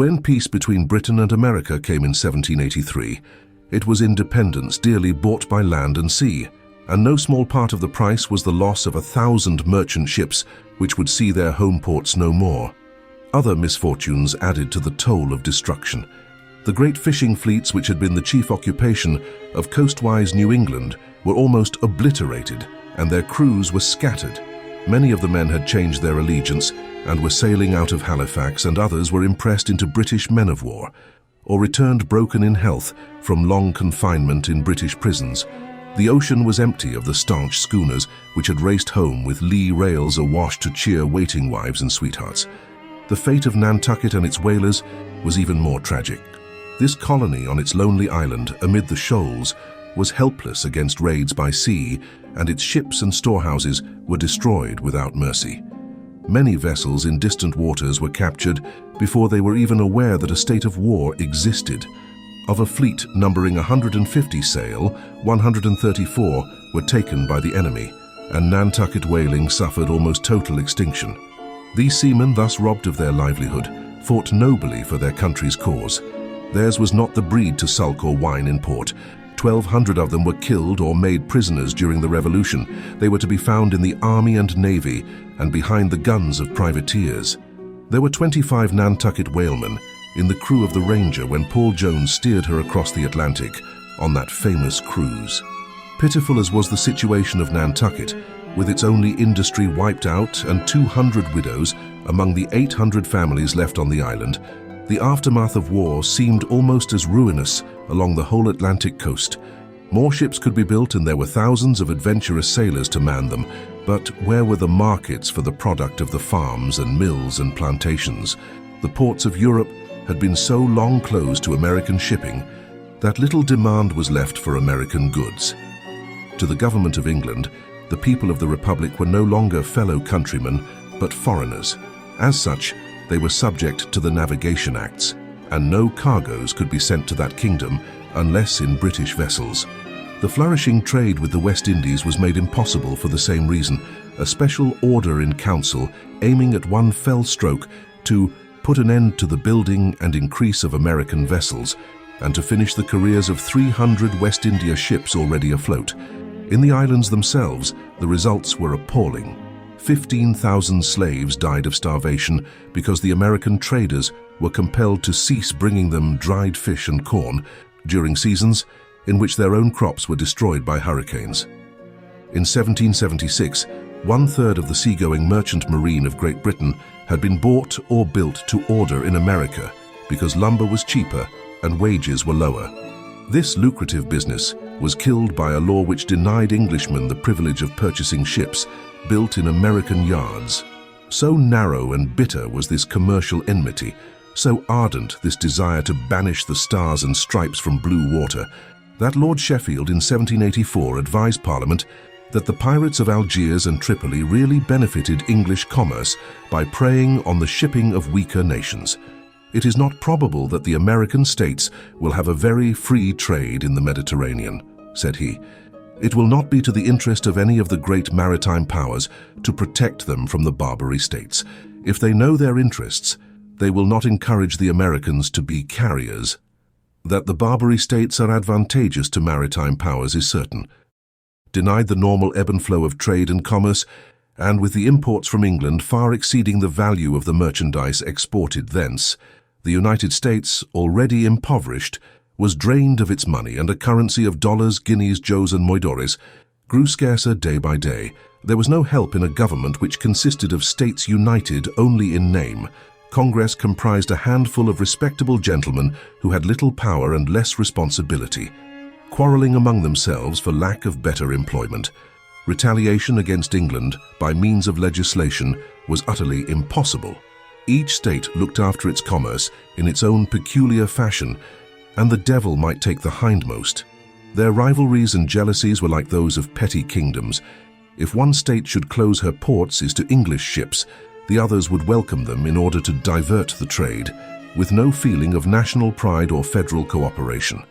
When peace between Britain and America came in 1783, it was independence dearly bought by land and sea, and no small part of the price was the loss of 1,000 merchant ships which would see their home ports no more. Other misfortunes added to the toll of destruction. The great fishing fleets which had been the chief occupation of coastwise New England were almost obliterated, and their crews were scattered. Many of the men had changed their allegiance and were sailing out of Halifax, and others were impressed into British men-of-war, or returned broken in health from long confinement in British prisons. The ocean was empty of the staunch schooners which had raced home with lee rails awash to cheer waiting wives and sweethearts. The fate of Nantucket and its whalers was even more tragic. This colony on its lonely island amid the shoals was helpless against raids by sea, and its ships and storehouses were destroyed without mercy. Many vessels in distant waters were captured before they were even aware that a state of war existed. Of a fleet numbering 150 sail, 134 were taken by the enemy, and Nantucket whaling suffered almost total extinction. These seamen, thus robbed of their livelihood, fought nobly for their country's cause. Theirs was not the breed to sulk or whine in port. 1,200 of them were killed or made prisoners during the Revolution. They were to be found in the Army and Navy and behind the guns of privateers. There were 25 Nantucket whalemen in the crew of the Ranger when Paul Jones steered her across the Atlantic on that famous cruise. Pitiful as was the situation of Nantucket, with its only industry wiped out and 200 widows among the 800 families left on the island, the aftermath of war seemed almost as ruinous along the whole Atlantic coast. More ships could be built and there were thousands of adventurous sailors to man them, but where were the markets for the product of the farms and mills and plantations? The ports of Europe had been so long closed to American shipping that little demand was left for American goods. To the government of England, the people of the Republic were no longer fellow countrymen, but foreigners. As such, they were subject to the Navigation Acts, and no cargoes could be sent to that kingdom unless in British vessels. The flourishing trade with the West Indies was made impossible for the same reason, a special order in council aiming at one fell stroke to put an end to the building and increase of American vessels, and to finish the careers of 300 West India ships already afloat. In the islands themselves, the results were appalling. 15,000 slaves died of starvation because the American traders were compelled to cease bringing them dried fish and corn during seasons in which their own crops were destroyed by hurricanes. In 1776, 1/3 of the seagoing merchant marine of Great Britain had been bought or built to order in America because lumber was cheaper and wages were lower. This lucrative business was killed by a law which denied Englishmen the privilege of purchasing ships built in American yards. So narrow and bitter was this commercial enmity, so ardent this desire to banish the stars and stripes from blue water, that Lord Sheffield in 1784 advised Parliament that the pirates of Algiers and Tripoli really benefited English commerce by preying on the shipping of weaker nations. It is not probable that the American states will have a very free trade in the Mediterranean, said he. It will not be to the interest of any of the great maritime powers to protect them from the Barbary states. If they know their interests, they will not encourage the Americans to be carriers. That the Barbary states are advantageous to maritime powers is certain. Denied the normal ebb and flow of trade and commerce, and with the imports from England far exceeding the value of the merchandise exported thence, the United States, already impoverished, was drained of its money, and a currency of dollars, guineas, joes, and moidores grew scarcer day by day. There was no help in a government which consisted of states united only in name. Congress comprised a handful of respectable gentlemen who had little power and less responsibility, quarreling among themselves for lack of better employment. Retaliation against England by means of legislation was utterly impossible. Each state looked after its commerce in its own peculiar fashion, and the devil might take the hindmost. Their rivalries and jealousies were like those of petty kingdoms. If one state should close her ports as to English ships, the others would welcome them in order to divert the trade, with no feeling of national pride or federal cooperation.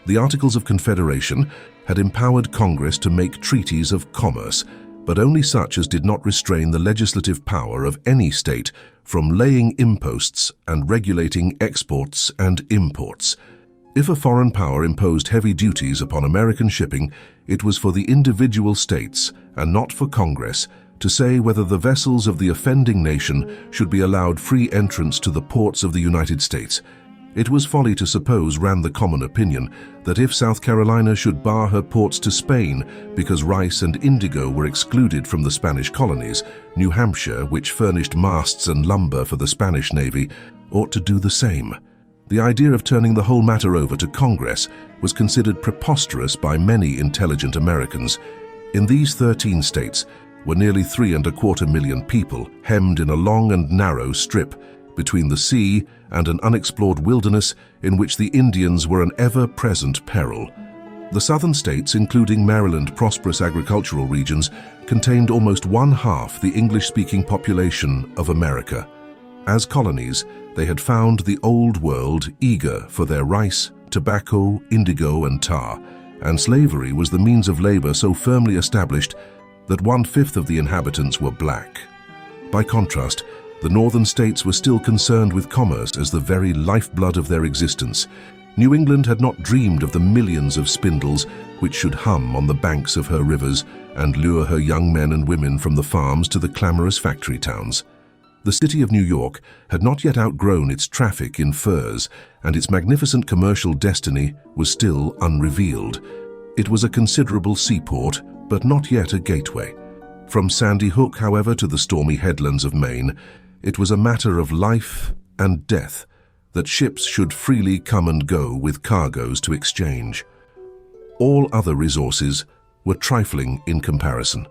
The Articles of Confederation had empowered Congress to make treaties of commerce, but only such as did not restrain the legislative power of any state from laying imposts and regulating exports and imports. If a foreign power imposed heavy duties upon American shipping, it was for the individual states, and not for Congress, to say whether the vessels of the offending nation should be allowed free entrance to the ports of the United States. It was folly to suppose, ran the common opinion, that if South Carolina should bar her ports to Spain because rice and indigo were excluded from the Spanish colonies, New Hampshire, which furnished masts and lumber for the Spanish Navy, ought to do the same. The idea of turning the whole matter over to Congress was considered preposterous by many intelligent Americans. In these 13 states were nearly 3.25 million people, hemmed in a long and narrow strip between the sea and an unexplored wilderness in which the Indians were an ever-present peril. The southern states, including Maryland, prosperous agricultural regions, contained almost one-half the English-speaking population of America. As colonies, they had found the Old World eager for their rice, tobacco, indigo, and tar, and slavery was the means of labor so firmly established that 1/5 of the inhabitants were black. By contrast, the northern states were still concerned with commerce as the very lifeblood of their existence. New England had not dreamed of the millions of spindles which should hum on the banks of her rivers and lure her young men and women from the farms to the clamorous factory towns. The city of New York had not yet outgrown its traffic in furs, and its magnificent commercial destiny was still unrevealed. It was a considerable seaport, but not yet a gateway. From Sandy Hook, however, to the stormy headlands of Maine, it was a matter of life and death that ships should freely come and go with cargoes to exchange. All other resources were trifling in comparison.